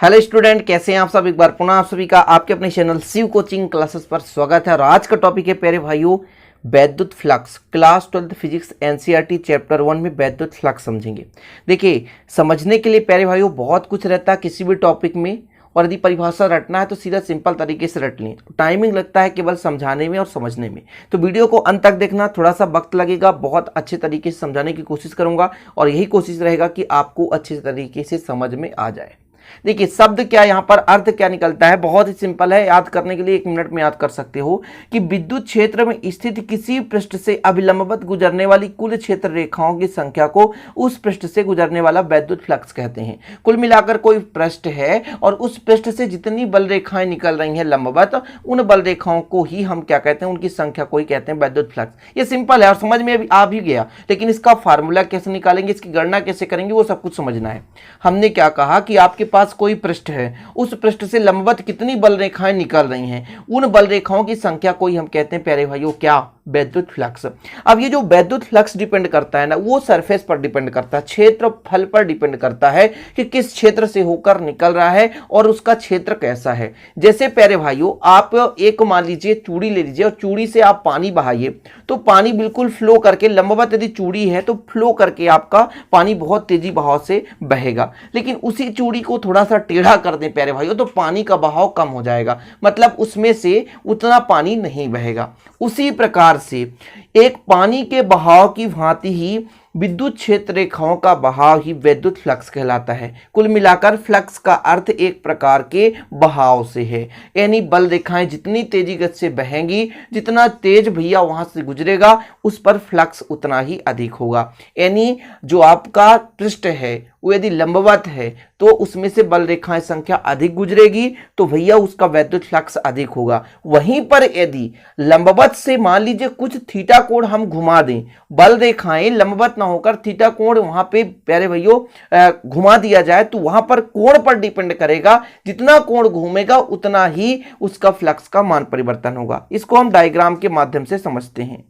Hello student, कैसे हैं आप सब। एक बार पुनः आप सभी का आपके अपने चैनल शिव कोचिंग क्लासेस पर स्वागत है। और आज का टॉपिक है प्यारे भाइयों वैद्युत flux. Class 12 physics NCERT chapter 1 में वैद्युत फ्लक्स समझेंगे। देखिए, समझने के लिए प्यारे भाइयों बहुत कुछ रहता है किसी भी टॉपिक में, और यदि परिभाषा रटना है तो सीधा सिंपल तरीके से रट लें। टाइमिंग लगता है केवल समझाने में और समझने में, तो वीडियो को अंत तक देखना। थोड़ा सा वक्त लगेगा, बहुत अच्छे तरीके से समझाने की कोशिश करूंगा और यही कोशिश रहेगा कि आपको अच्छे तरीके से समझ में आ जाए। देखिए, शब्द क्या, यहाँ पर अर्थ क्या निकलता है, बहुत ही सिंपल है। याद करने के लिए 1 मिनट में याद कर सकते हो कि विद्युत क्षेत्र में स्थित किसी पृष्ठ से अभिलंबवत गुजरने वाली कुल क्षेत्र रेखाओं की संख्या को उस पृष्ठ से गुजरने वाला वैद्युत फ्लक्स कहते हैं। कुल मिलाकर कोई पृष्ठ है और उस पृष्ठ से जितनी बल रेखाएं निकल रही हैं लंबवत, उन बल रेखाओं को ही हम क्या कहते हैं, उनकी संख्या को ही कहते हैं वैद्युत फ्लक्स। ये सिंपल है और समझ में आ भी गया, लेकिन इसका फार्मूला कैसे निकालेंगे, इसकी गणना कैसे करेंगे, वो सब कुछ समझना है। हमने क्या कहा कि आपके पास कोई पृष्ठ है, उस पृष्ठ से लंबवत कितनी बल रेखाएं निकल रही हैं, उन बल रेखाओं की संख्या को ही हम कहते हैं प्यारे भाइयों क्या, वैद्युत फ्लक्स। अब ये जो वैद्युत फ्लक्स डिपेंड करता है ना, वो सरफेस पर डिपेंड करता है, क्षेत्रफल पर डिपेंड करता है कि किस क्षेत्र से होकर निकल रहा है और उसका क्षेत्र कैसा है। जैसे प्यारे भाइयों, आप एक मान लीजिए चूड़ी ले लीजिए और चूड़ी से आप पानी बहाइए, तो पानी बिल्कुल फ्लो करके, लंबवत यदि चूड़ी है तो फ्लो करके आपका पानी बहुत तेजी बहाव से बहेगा। लेकिन उसी चूड़ी को थोड़ा सा टेढ़ा कर दें प्यारे भाइयों, तो पानी का बहाव कम हो जाएगा, मतलब उसमें से उतना पानी नहीं बहेगा। उसी प्रकार से एक पानी के बहाव की भांति ही विद्युत क्षेत्र रेखाओं का बहाव ही वैद्युत फ्लक्स कहलाता है। कुल मिलाकर फ्लक्स का अर्थ एक प्रकार के बहाव से है, यानी बल रेखाएं जितनी तेजी गति से बहेंगी, जितना तेज भैया वहां से गुजरेगा, उस पर फ्लक्स उतना ही अधिक होगा। यानी जो आपका पृष्ठ है वो यदि लंबवत है तो उसमें से बल रेखाएं संख्या अधिक गुजरेगी, तो भैया उसका वैद्युत फ्लक्स अधिक होगा। वहीं पर यदि लंबवत से मान लीजिए कुछ थीटा कोण हम घुमा दें, बल रेखाएं लंबवत ना होकर थीटा कोण वहां पे प्यारे भैयों घुमा दिया जाए, तो वहां पर कोण पर डिपेंड करेगा, जितना कोण घूमेगा उतना ही उसका फ्लक्स का मान परिवर्तन होगा। इसको हम डायग्राम के माध्यम से समझते हैं।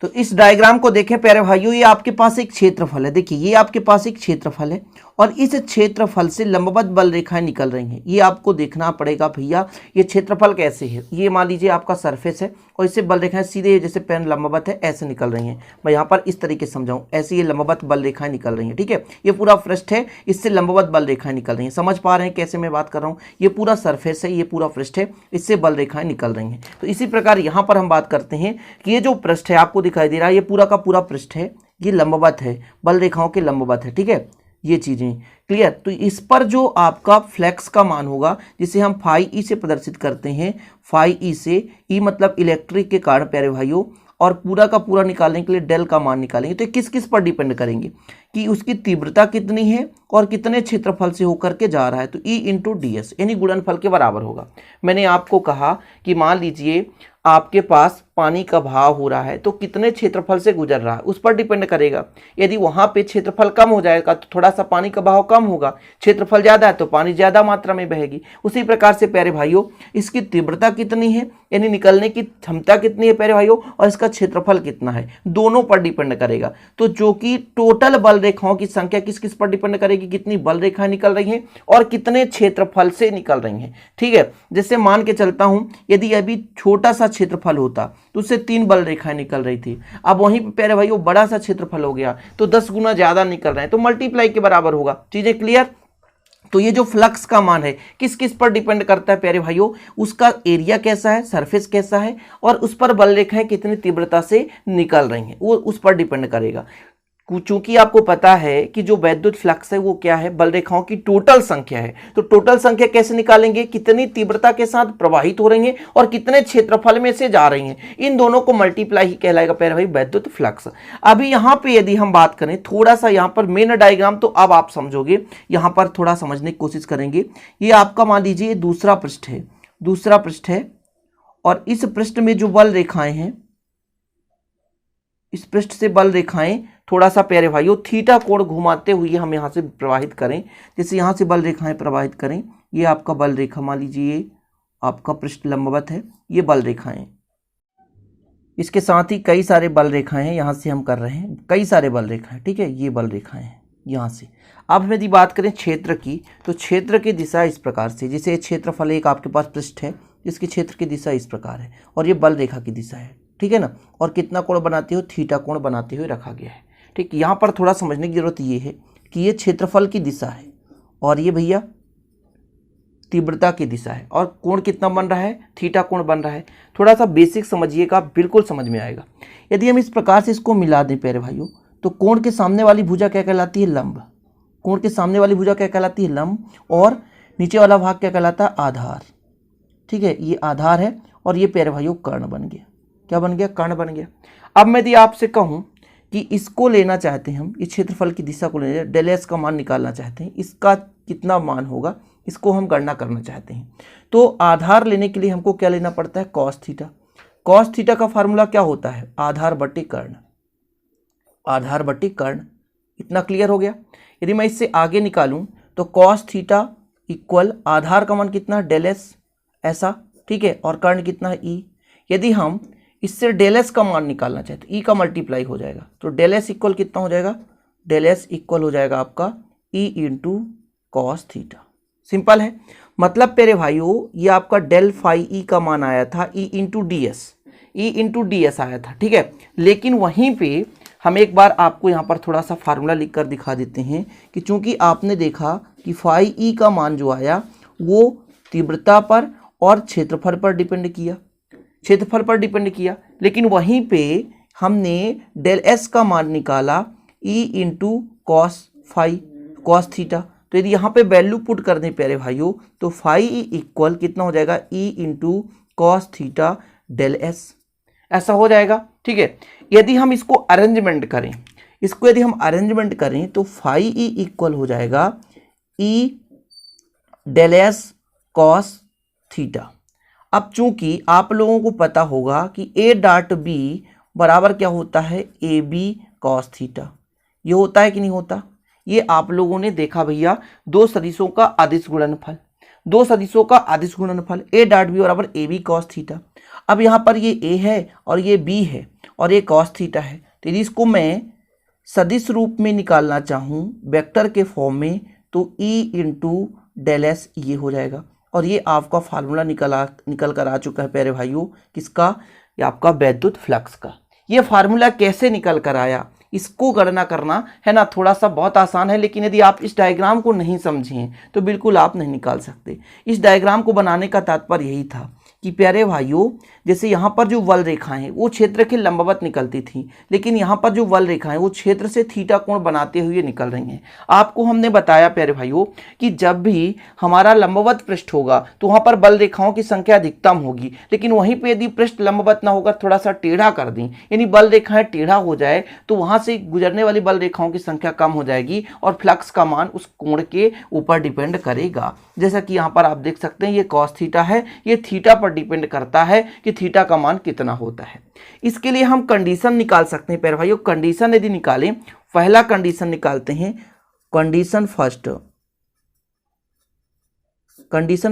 तो इस डायग्राम को देखें प्यारे भाइयों, ये आपके पास एक क्षेत्रफल है। देखिए, ये आपके पास एक क्षेत्रफल है और इस क्षेत्रफल से लंबवत बल रेखाएं निकल रही हैं। ये आपको देखना पड़ेगा भैया, ये क्षेत्रफल कैसे है। ये मान लीजिए आपका सरफेस है और इससे बल रेखाएं सीधे जैसे पेन लंबवत है ऐसे निकल रही हैं। मैं यहाँ पर इस तरीके से समझाऊं, ऐसे ये लंबवत बल रेखाएं निकल रही हैं। ठीक है, ये पूरा पृष्ठ है, इससे लंबवत बल रेखाएं निकल रही हैं। समझ पा रहे हैं कैसे मैं बात कर रहा हूँ। ये पूरा सरफेस है, ये पूरा पृष्ठ है, इससे बल रेखाएं निकल रही हैं। तो इसी प्रकार यहाँ पर हम बात करते हैं कि ये जो पृष्ठ है आपको दिखाई दे रहा है, ये पूरा का पूरा पृष्ठ है, ये लंबवत है, बल रेखाओं के लंबवत है। ठीक है, ये चीजें क्लियर। तो इस पर जो आपका फ्लक्स का मान होगा, जिसे हम फाई ई से प्रदर्शित करते हैं, फाई ई से, ई मतलब इलेक्ट्रिक के कारण प्यारे भाइयों, और पूरा का पूरा निकालने के लिए डेल का मान निकालेंगे। तो किस किस पर डिपेंड करेंगे कि उसकी तीव्रता कितनी है और कितने क्षेत्रफल से होकर के जा रहा है। तो ई इंटू डी एस यानी गुणनफल के बराबर होगा। मैंने आपको कहा कि मान लीजिए आपके पास पानी का बहाव हो रहा है, तो कितने क्षेत्रफल से गुजर रहा है उस पर डिपेंड करेगा। यदि वहां पे क्षेत्रफल कम हो जाएगा तो थोड़ा सा पानी का बहाव कम होगा, क्षेत्रफल ज्यादा है तो पानी ज्यादा मात्रा में बहेगी। उसी प्रकार से प्यारे भाइयों, इसकी तीव्रता कितनी है यानी निकलने की क्षमता कितनी है प्यारे भाइयों, और इसका क्षेत्रफल कितना है, दोनों पर डिपेंड करेगा। तो जो कि टोटल बल रेखाओं की संख्या किस किस पर डिपेंड करेगी, कितनी बल रेखाएं निकल रही हैं और कितने क्षेत्रफल से निकल रही हैं। ठीक है, जैसे मान के चलता हूं, यदि अभी छोटा सा क्षेत्रफल होता तो उससे 3 बल रेखाएं निकल रही थी, अब वहीं पे प्यारे भाइयों बड़ा सा क्षेत्रफल हो गया तो 10 गुना ज्यादा निकल रहे हैं, तो मल्टीप्लाई के बराबर होगा। चीजें क्लियर। तो ये जो फ्लक्स का मान है किस किस पर डिपेंड करता है प्यारे भाइयों, उसका एरिया कैसा है, सरफेस कैसा है, और उस पर बल रेखाएं कितनी तीव्रता से निकल रही हैं, वो उस पर डिपेंड करेगा। चूंकि आपको पता है कि जो वैद्युत फ्लक्स है वो क्या है, बल रेखाओं की टोटल संख्या है। तो टोटल संख्या कैसे निकालेंगे, कितनी तीव्रता के साथ प्रवाहित हो रही हैं और कितने क्षेत्रफल में से जा रही हैं, इन दोनों को मल्टीप्लाई ही कहलाएगा प्यारे भाई वैद्युत फ्लक्स। अभी यहाँ पे यदि हम बात करें थोड़ा सा, यहाँ पर मेन डायग्राम तो अब आप समझोगे, यहाँ पर थोड़ा समझने की कोशिश करेंगे। ये आपका मान लीजिए दूसरा पृष्ठ है, दूसरा पृष्ठ है, और इस पृष्ठ में जो बल रेखाएं हैं, इस पृष्ठ से बल रेखाएं थोड़ा सा प्यारे भाइयों थीटा कोण घुमाते हुए हम यहाँ से प्रवाहित करें, जैसे यहाँ से बल रेखाएं प्रवाहित करें। ये आपका बल रेखा मान लीजिए, आपका पृष्ठ लंबवत है, ये बल रेखाएं, इसके साथ ही कई सारे बल रेखाएं हैं, यहाँ से हम कर रहे हैं कई सारे बल रेखाएं। ठीक है, ये बल रेखाएं हैं, यहाँ से। अब हम यदि बात करें क्षेत्र की, तो क्षेत्र की दिशा इस प्रकार से, जैसे क्षेत्रफल एक आपके पास पृष्ठ है जिसके क्षेत्र की दिशा इस प्रकार है और ये बल रेखा की दिशा है, ठीक है ना, और कितना कोण बनाते हुए, थीटा कोण बनाते हुए रखा गया है। ठीक, यहाँ पर थोड़ा समझने की जरूरत ये है कि ये क्षेत्रफल की दिशा है और ये भैया तीव्रता की दिशा है, और कोण कितना बन रहा है, थीटा कोण बन रहा है। थोड़ा सा बेसिक समझिएगा, बिल्कुल समझ में आएगा। यदि हम इस प्रकार से इसको मिला दें प्यारे भाइयों, तो कोण के सामने वाली भुजा क्या कहलाती है, लंब। कोण के सामने वाली भुजा क्या कहलाती है, लंब, और नीचे वाला भाग क्या कहलाता है, आधार। ठीक है, ये आधार है और ये प्यारे भाइयों कर्ण बन गया। क्या बन गया, कर्ण बन गया। अब मैं यदि आपसे कहूं कि इसको लेना चाहते हैं हम, इस क्षेत्रफल की दिशा को लेना, डेल एस का मान निकालना चाहते हैं, इसका कितना मान होगा, इसको हम गणना करना चाहते हैं, तो आधार लेने के लिए हमको क्या लेना पड़ता है, कॉस थीटा। कॉस थीटा का फार्मूला क्या होता है, आधार बटे कर्ण। आधार बटे कर्ण, इतना क्लियर हो गया। यदि मैं इससे आगे निकालूं तो कॉस थीटा इक्वल आधार का मान कितना, डेल एस, ऐसा, ठीक है, और कर्ण कितना है, ई। यदि हम इससे डेल एस का मान निकालना चाहते, ई का मल्टीप्लाई हो जाएगा, तो डेल एस इक्वल कितना हो जाएगा, डेल एस इक्वल हो जाएगा आपका ई इंटू कॉस थीटा। सिंपल है, मतलब प्यारे भाइयों ये आपका डेल फाई ई का मान आया था E into D S, E into D S आया था, ठीक है। लेकिन वहीं पे हम एक बार आपको यहाँ पर थोड़ा सा फार्मूला लिख कर दिखा देते हैं कि चूंकि आपने देखा कि फाई ई का मान जो आया वो तीव्रता पर और क्षेत्रफल पर डिपेंड किया, क्षेत्रफल पर डिपेंड किया, लेकिन वहीं पे हमने डेल एस का मान निकाला E into cos phi, cos theta. तो यदि यहाँ पे वैल्यू पुट कर दें प्यारे भाइयों, तो फाई ई इक्वल कितना हो जाएगा, E into cos theta del S, ऐसा हो जाएगा, ठीक है। यदि हम इसको अरेंजमेंट करें, इसको यदि हम अरेंजमेंट करें तो फाई ई इक्वल हो जाएगा E del S cos theta. अब चूंकि आप लोगों को पता होगा कि ए डॉट बी बराबर क्या होता है, ए बी कॉस थीटा, ये होता है कि नहीं होता, ये आप लोगों ने देखा भैया, दो सदिशों का अदिश गुणनफल, दो सदिशों का अदिश गुणनफल, ए डॉट बी बराबर ए बी कॉस थीटा। अब यहाँ पर ये ए है और ये बी है और ये कॉस थीटा है, तो यदि इसको मैं सदिश रूप में निकालना चाहूँ वेक्टर के फॉर्म में, तो ई इंटू डेल एस ये हो जाएगा। और ये आपका फार्मूला निकल कर आ चुका है प्यारे भाइयों, किसका, ये आपका वैद्युत फ्लक्स का। ये फार्मूला कैसे निकल कर आया, इसको गणना करना है ना, थोड़ा सा बहुत आसान है, लेकिन यदि आप इस डायग्राम को नहीं समझें तो बिल्कुल आप नहीं निकाल सकते। इस डायग्राम को बनाने का तात्पर्य यही था कि प्यारे भाइयों, जैसे यहाँ पर जो वल रेखाएं वो क्षेत्र के लंबवत निकलती थी, लेकिन यहाँ पर जो वल रेखाएं वो क्षेत्र से थीटा कोण बनाते हुए निकल रही हैं। आपको हमने बताया प्यारे भाइयों कि जब भी हमारा लंबवत पृष्ठ होगा तो वहाँ पर बल रेखाओं की संख्या अधिकतम होगी, लेकिन वहीं पर यदि पृष्ठ लंबवत ना होकर थोड़ा सा टेढ़ा कर दें, यानी बल रेखाएं टेढ़ा हो जाए, तो वहाँ से गुजरने वाली बल रेखाओं की संख्या कम हो जाएगी और फ्लक्स का मान उस कोण के ऊपर डिपेंड करेगा। जैसा कि यहाँ पर आप देख सकते हैं ये कॉस थीटा है, ये थीटा पर डिपेंड करता है कि थीटा का मान कितना होता है। इसके लिए हम कंडीशन निकाल सकते हैं प्यारे भाइयों। कंडीशन यदि निकालें, पहला कंडीशन निकालते हैं, कंडीशन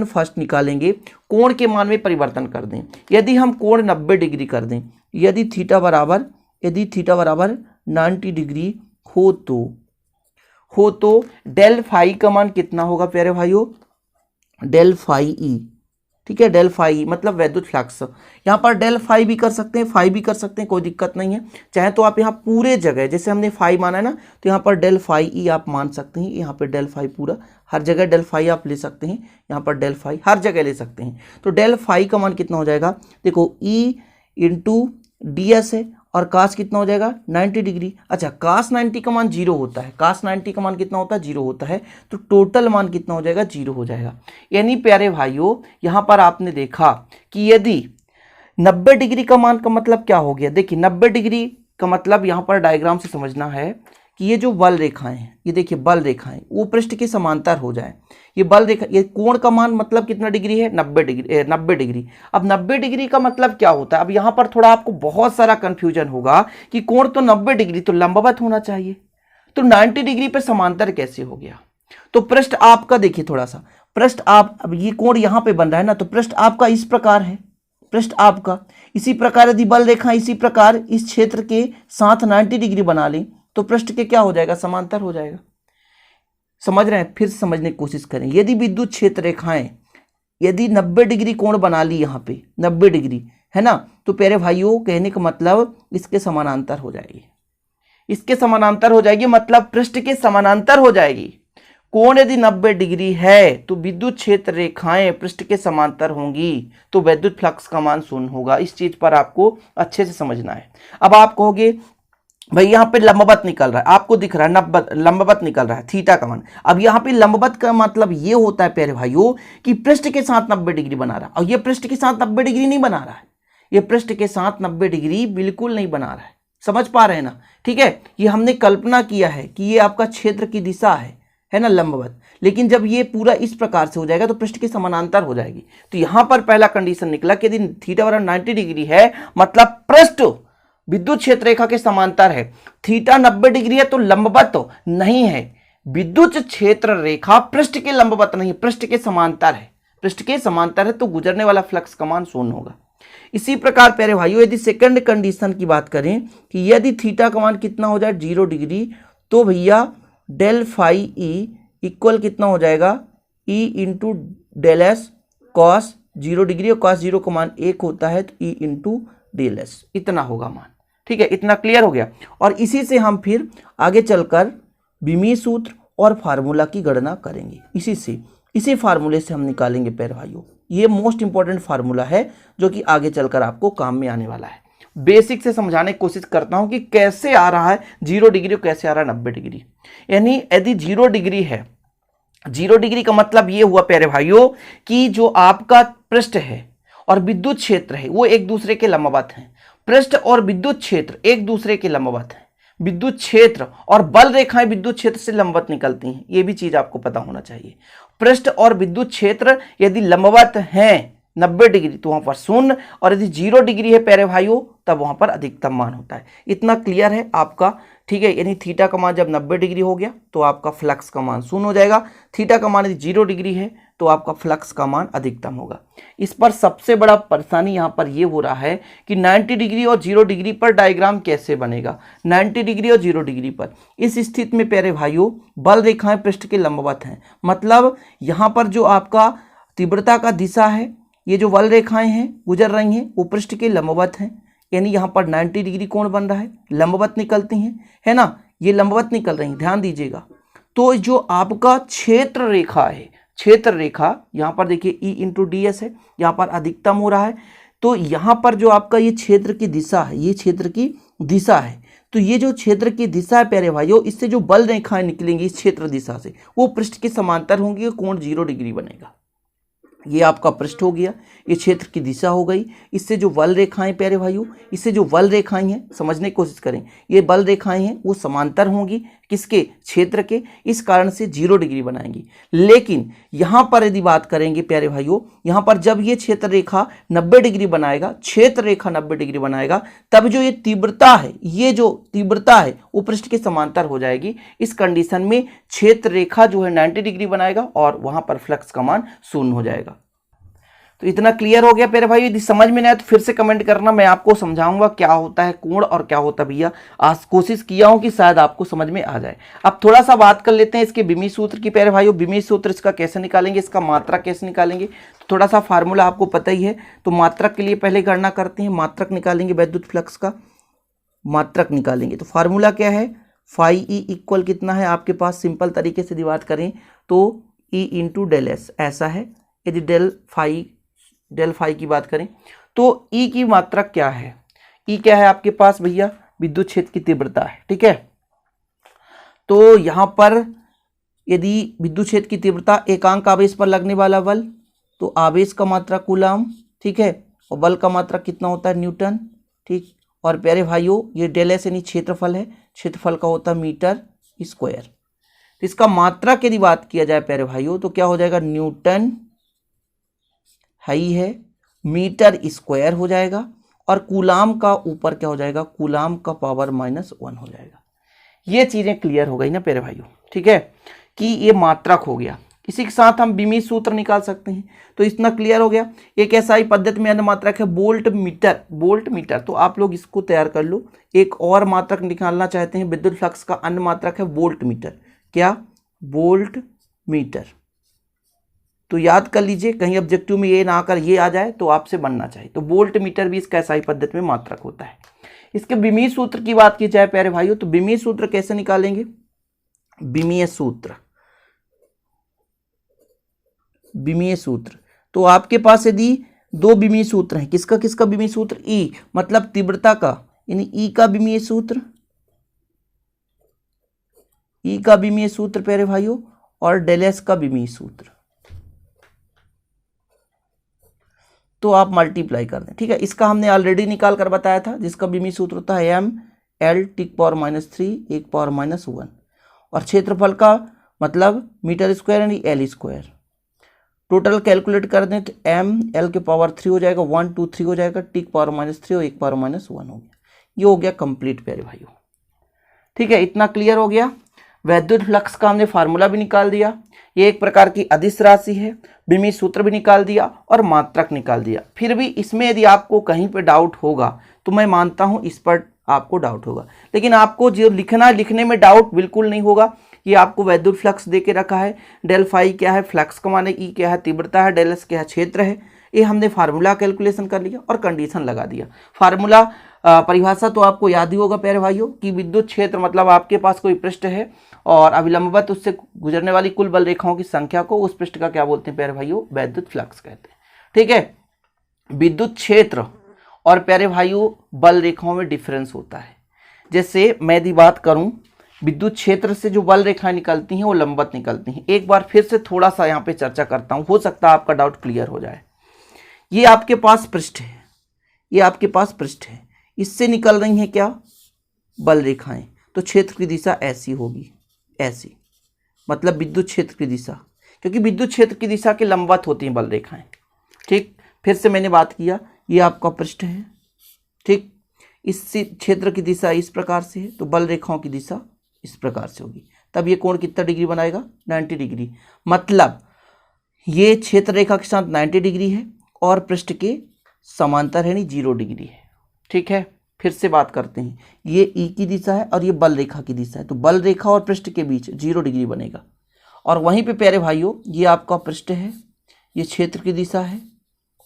फर्स्ट निकालेंगे, कोण के मान में परिवर्तन कर दें। यदि हम कोण 90 डिग्री कर दें, यदि थीटा बराबर 90 डिग्री हो तो डेल फाई का मान कितना होगा प्यारे भाइयों, डेल फाई ई, ठीक है, डेल फाई मतलब वैद्युत फ्लक्स। यहाँ पर डेल फाई भी कर सकते हैं, फाई भी कर सकते हैं, कोई दिक्कत नहीं है। चाहे तो आप यहाँ पूरे जगह, जैसे हमने फाई माना है ना, तो यहाँ पर डेल फाई ई आप मान सकते हैं, यहाँ पर डेल फाई पूरा, हर जगह डेल फाई आप ले सकते हैं, यहाँ पर डेल फाई हर जगह ले सकते हैं। तो डेल फाई का मान कितना हो जाएगा, देखो ई इंटू डी एस है और कास कितना हो जाएगा, 90 डिग्री। अच्छा, कास 90 का मान 0 होता है, कास 90 का मान कितना होता है, 0 होता है, तो टोटल मान कितना हो जाएगा, 0 हो जाएगा। यानी प्यारे भाइयों यहाँ पर आपने देखा कि यदि 90 डिग्री का मान का मतलब क्या हो गया, देखिए 90 डिग्री का मतलब यहाँ पर डायग्राम से समझना है कि ये जो बल रेखाएं हैं, ये देखिए बल रेखाएं वो पृष्ठ के समांतर हो जाए। ये बल रेखा, ये कोण का मान मतलब कितना डिग्री है, 90 डिग्री। अब 90 डिग्री का मतलब क्या होता है, अब यहाँ पर थोड़ा आपको बहुत सारा कंफ्यूजन होगा कि कोण तो 90 डिग्री तो लंबवत होना चाहिए, तो 90 डिग्री पे समांतर कैसे हो गया। तो पृष्ठ आपका देखिए थोड़ा सा, पृष्ठ आप, अब ये कोण यहाँ पे बन रहा है ना, तो पृष्ठ आपका इस प्रकार है, पृष्ठ आपका इसी प्रकार, यदि बल रेखा इसी प्रकार इस क्षेत्र के साथ 90 डिग्री बना लें तो पृष्ठ के क्या हो जाएगा, समांतर हो जाएगा। समझ रहे हैं? फिर से समझने की कोशिश करें। यदि विद्युत क्षेत्र रेखाएं यदि 90 डिग्री कोण बना ली, यहाँ पे 90 डिग्री है ना, तो प्यारे भाइयों कहने का मतलब इसके समानांतर हो जाएगी, इसके समानांतर हो जाएगी, मतलब पृष्ठ के समानांतर हो जाएगी। कोण यदि 90 डिग्री है तो विद्युत क्षेत्र रेखाएं पृष्ठ के समांतर होंगी, तो विद्युत फ्लक्स का मान 0 होगा। इस चीज पर आपको अच्छे से समझना है। अब आप कहोगे भाई यहाँ पे लंबवत निकल रहा है, आपको दिख रहा है 90 लंबवत निकल रहा है, थीटा का मान। अब यहाँ पे लंबवत का मतलब ये होता है प्यारे भाइयों कि पृष्ठ के साथ 90 डिग्री बना रहा है, और ये पृष्ठ के साथ 90 डिग्री नहीं बना रहा है, ये पृष्ठ के साथ 90 डिग्री बिल्कुल नहीं बना रहा है। समझ पा रहे हैं ना? ठीक है, ये हमने कल्पना किया है कि ये आपका क्षेत्र की दिशा है ना, लंबवत। लेकिन जब ये पूरा इस प्रकार से हो जाएगा तो पृष्ठ के समानांतर हो जाएगी। तो यहां पर पहला कंडीशन निकला कि यदि थीटा बराबर 90 डिग्री है, मतलब पृष्ठ विद्युत क्षेत्र रेखा के समांतर है। थीटा 90 डिग्री है तो लंबवत नहीं है, विद्युत क्षेत्र रेखा पृष्ठ के लंबवत नहीं, पृष्ठ के समांतर है, पृष्ठ के समांतर है, तो गुजरने वाला फ्लक्स का मान 0 होगा। इसी प्रकार प्यारे भाइयों यदि सेकंड कंडीशन की बात करें कि यदि थीटा का मान कितना हो जाए 0 डिग्री, तो भैया डेल फाई ई इक्वल कितना हो जाएगा E into del S cos 0 degree, और कॉस 0 का मान 1 होता है, तो ई इंटू डेल एस इतना होगा मान। ठीक है, इतना क्लियर हो गया। और इसी से हम फिर आगे चलकर बीमी सूत्र और फार्मूला की गणना करेंगे। इसी फार्मूले से हम निकालेंगे प्यारे भाइयों। ये मोस्ट इंपॉर्टेंट फार्मूला है जो कि आगे चलकर आपको काम में आने वाला है। बेसिक से समझाने की कोशिश करता हूं कि कैसे आ रहा है 0 डिग्री और कैसे आ रहा है 90 डिग्री। यानी यदि 0 डिग्री है, 0 डिग्री का मतलब ये हुआ प्यारे भाइयों कि जो आपका पृष्ठ है और विद्युत क्षेत्र है वो एक दूसरे के लंबवत हैं। पृष्ठ और विद्युत क्षेत्र एक दूसरे के लंबवत हैं। विद्युत क्षेत्र और बल रेखाएं विद्युत क्षेत्र से लंबवत निकलती हैं, ये भी चीज आपको पता होना चाहिए। पृष्ठ और विद्युत क्षेत्र यदि लंबवत हैं 90 डिग्री तो वहां पर 0, और यदि 0 डिग्री है प्यारे भाइयों तब वहां पर अधिकतम मान होता है। इतना क्लियर है आपका? ठीक है, यानी थीटा का मान जब 90 डिग्री हो गया तो आपका फ्लक्स का मान 0 हो जाएगा। थीटा का मान यदि 0 डिग्री है तो आपका फ्लक्स का मान अधिकतम होगा। इस पर सबसे बड़ा परेशानी यहाँ पर ये हो रहा है कि 90 डिग्री और 0 डिग्री पर डायग्राम कैसे बनेगा। 90 डिग्री और 0 डिग्री पर इस स्थिति में प्यारे भाइयों बल रेखाएं पृष्ठ के लंबवत हैं, मतलब यहाँ पर जो आपका तीव्रता का दिशा है, ये जो बल रेखाएं हैं गुजर रही हैं वो पृष्ठ के लंबवत हैं। यानी यहाँ पर 90 डिग्री कोण बन रहा है, लंबवत निकलती हैं, है ना, ये लंबवत निकल रही हैं, ध्यान दीजिएगा। तो जो आपका क्षेत्र रेखा है, क्षेत्र रेखा यहाँ पर देखिए ई इंटू डी एस है, यहाँ पर अधिकतम हो रहा है। तो यहाँ पर जो आपका ये क्षेत्र की दिशा है, ये क्षेत्र की दिशा है, तो ये जो क्षेत्र की दिशा है प्यारे भाइयों, इससे जो बल रेखाएं निकलेंगी इस क्षेत्र दिशा से वो पृष्ठ के समांतर होंगी, कोण 0 डिग्री बनेगा। ये आपका पृष्ठ हो गया, ये क्षेत्र की दिशा हो गई। इससे जो बल रेखाएं प्यारे भाइयों, इससे जो बल रेखाएं हैं, समझने की कोशिश करें, ये बल रेखाएं हैं वो समांतर होंगी किसके? क्षेत्र के, इस कारण से 0 डिग्री बनाएंगी। लेकिन यहाँ पर यदि बात करेंगे प्यारे भाइयों, यहाँ पर जब ये क्षेत्र रेखा 90 डिग्री बनाएगा, क्षेत्र रेखा 90 डिग्री बनाएगा, तब जो ये तीव्रता है, ये जो तीव्रता है वो पृष्ठ के समांतर हो जाएगी। इस कंडीशन में क्षेत्र रेखा जो है 90 डिग्री बनाएगा और वहां पर फ्लक्स का मान 0 हो जाएगा। तो इतना क्लियर हो गया प्यारे भाई? यदि समझ में नहीं आया तो फिर से कमेंट करना, मैं आपको समझाऊंगा क्या होता है कोण और क्या होता है भैया। आज कोशिश किया हूं कि शायद आपको समझ में आ जाए। अब थोड़ा सा बात कर लेते हैं इसके बीमी सूत्र की प्यारे भाइयों। बीमी सूत्र इसका कैसे निकालेंगे, इसका मात्रक कैसे निकालेंगे, तो थोड़ा सा फार्मूला आपको पता ही है। तो मात्रक के लिए पहले गणना करते हैं, मात्रक निकालेंगे, विद्युत फ्लक्स का मात्रक निकालेंगे। तो फार्मूला क्या है, फाई ई इक्वल कितना है आपके पास, सिंपल तरीके से डिवाइड करें तो ई इंटू डेल एस ऐसा है। यदि डेल फाई की बात करें तो ई की मात्रक क्या है, ई क्या है आपके पास भैया, विद्युत क्षेत्र की तीव्रता है। ठीक है, तो यहां पर यदि विद्युत क्षेत्र की तीव्रता एकांक आवेश पर लगने वाला बल, तो आवेश का मात्रा कूलम, ठीक है, और बल का मात्रा कितना होता है, न्यूटन। ठीक, और प्यारे भाइयों ये डेल एस यानी क्षेत्रफल है, क्षेत्रफल का होता है मीटर स्क्वायर। तो इसका मात्रा की यदि बात किया जाए प्यारे भाइयों तो क्या हो जाएगा, न्यूटन है मीटर स्क्वायर हो जाएगा, और कूलाम का ऊपर क्या हो जाएगा, कूलाम का पावर -1 हो जाएगा। ये चीजें क्लियर हो गई ना प्यारे भाइयों? ठीक है, कि ये मात्रक हो गया। इसी के साथ हम बीमी सूत्र निकाल सकते हैं, तो इतना क्लियर हो गया। एक ऐसा ही पद्धति में अन्य मात्रक है वोल्ट मीटर। तो आप लोग इसको तैयार कर लो। एक और मात्रक निकालना चाहते हैं विद्युत फ्लक्स का, अन्य मात्रक है वोल्ट मीटर। क्या, वोल्ट मीटर। तो याद कर लीजिए, कहीं ऑब्जेक्टिव में ये ना आकर ये आ जाए तो आपसे बनना चाहिए। तो वोल्ट मीटर भी इसका एसआई पद्धति में मात्रक होता है। इसके विमीय सूत्र की बात की जाए प्यारे भाइयों, तो विमीय सूत्र कैसे निकालेंगे? विमीय सूत्र, विमीय सूत्र तो आपके पास यदि दो विमीय सूत्र हैं, किसका किसका विमीय सूत्र? ई मतलब तीव्रता का, यानी ई का विमीय सूत्र, ई का विमीय सूत्र प्यारे भाइयों, और डेल एस का विमीय सूत्र। तो आप मल्टीप्लाई कर दें, ठीक है। इसका हमने ऑलरेडी निकाल कर बताया था, जिसका विमीय सूत्र होता है एम एल टिक पावर -3 1 पावर -1, और क्षेत्रफल का मतलब मीटर स्क्वायर यानी एल स्क्वायर। टोटल कैलकुलेट कर दें तो एम एल के पावर 3 हो जाएगा, 1 2 3 हो जाएगा, टिक पावर -3 और 1 पावर -1 हो गया। ये हो गया कंप्लीट प्यारे भाइयों, ठीक है। इतना क्लियर हो गया। वैद्युत फ्लक्स का हमने फार्मूला भी निकाल दिया, ये एक प्रकार की अदिश राशि है, विमीय सूत्र भी निकाल दिया और मात्रक निकाल दिया। फिर भी इसमें यदि आपको कहीं पे डाउट होगा तो मैं मानता हूं इस पर आपको डाउट होगा, लेकिन आपको जो लिखना है लिखने में डाउट बिल्कुल नहीं होगा। ये आपको वैद्युत फ्लक्स दे के रखा है, डेल फाई क्या है, फ्लक्स का माने ई क्या है, तीव्रता है, डेल एस क्या है, क्षेत्र है। ये हमने फार्मूला कैलकुलेशन कर लिया और कंडीशन लगा दिया। फार्मूला परिभाषा तो आपको याद ही होगा प्यारे भाइयों कि विद्युत क्षेत्र मतलब आपके पास कोई पृष्ठ है और अभिलंबवत उससे गुजरने वाली कुल बल रेखाओं की संख्या को उस पृष्ठ का क्या बोलते हैं प्यारे भाइयों? वैद्युत फ्लक्स कहते हैं, ठीक है। विद्युत क्षेत्र और प्यारे भाइयों बल रेखाओं में डिफरेंस होता है। जैसे मैं यदि बात करूं, विद्युत क्षेत्र से जो बल रेखाएं निकलती हैं वो लंबवत निकलती हैं। एक बार फिर से थोड़ा सा यहाँ पे चर्चा करता हूं, हो सकता है आपका डाउट क्लियर हो जाए। ये आपके पास पृष्ठ है, ये आपके पास पृष्ठ है, इससे निकल रही हैं क्या? बल रेखाएं। तो क्षेत्र की दिशा ऐसी होगी, ऐसी, मतलब विद्युत क्षेत्र की दिशा, क्योंकि विद्युत क्षेत्र की दिशा के लंबवत होती हैं बल रेखाएं, ठीक। फिर से मैंने बात किया, ये आपका पृष्ठ है, ठीक। इस क्षेत्र की दिशा इस प्रकार से है, तो बल रेखाओं की दिशा इस प्रकार से होगी। तब ये कोण कितना डिग्री बनाएगा? 90 डिग्री। मतलब ये क्षेत्र रेखा के साथ 90 डिग्री है और पृष्ठ के समांतर है, यानी 0 डिग्री है, ठीक है। फिर से बात करते हैं, ये ई की दिशा है और ये बल रेखा की दिशा है, तो बल रेखा और पृष्ठ के बीच 0 डिग्री बनेगा। और वहीं पे प्यारे भाइयों ये आपका पृष्ठ है, ये क्षेत्र की दिशा है,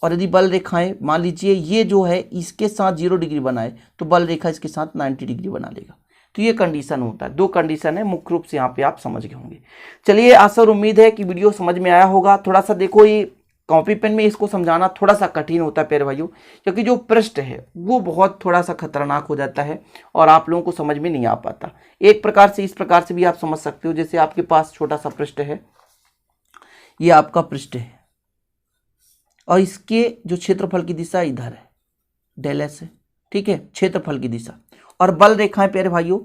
और यदि बल रेखाएं मान लीजिए ये जो है इसके साथ 0 डिग्री बनाए तो बल रेखा इसके साथ 90 डिग्री बना लेगा। तो ये कंडीशन होता है, दो कंडीशन है, मुख्य रूप से यहाँ पे आप समझ गए होंगे। चलिए, आशा और उम्मीद है कि वीडियो समझ में आया होगा। थोड़ा सा देखो, ये कॉपी पेन में इसको समझाना थोड़ा सा कठिन होता है प्यारे भाइयों, क्योंकि जो पृष्ठ है वो बहुत थोड़ा सा खतरनाक हो जाता है और आप लोगों को समझ में नहीं आ पाता। एक प्रकार से इस प्रकार से भी आप समझ सकते हो, जैसे आपके पास छोटा सा पृष्ठ है, ये आपका पृष्ठ है और इसके जो क्षेत्रफल की दिशा इधर है, डेल एस है, ठीक है, क्षेत्रफल की दिशा। और बल रेखाएं प्यारे भाइयों,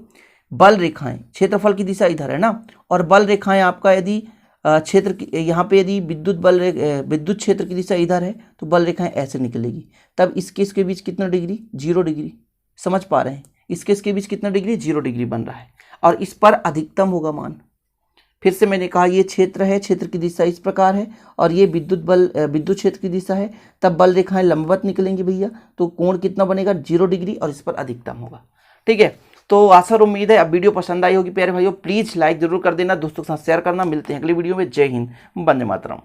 बल रेखाएं, क्षेत्रफल की दिशा इधर है ना, और बल रेखाएं आपका यदि क्षेत्र की यहाँ पे यदि विद्युत क्षेत्र की दिशा इधर है तो बल रेखाएं ऐसे निकलेगी। तब इसके बीच कितना डिग्री? 0 डिग्री। समझ पा रहे हैं? इसके बीच कितना डिग्री? 0 डिग्री बन रहा है और इस पर अधिकतम होगा मान। फिर से मैंने कहा ये क्षेत्र है, क्षेत्र की दिशा इस प्रकार है और ये विद्युत क्षेत्र की दिशा है, तब बल रेखाएं लंबवत निकलेंगी भैया, तो कोण कितना बनेगा? 0 डिग्री और इस पर अधिकतम होगा, ठीक है। तो आशा और उम्मीद है अब वीडियो पसंद आई होगी प्यारे भाइयों। प्लीज लाइक जरूर कर देना, दोस्तों के साथ शेयर करना। मिलते हैं अगली वीडियो में। जय हिंद, वंदे मातरम।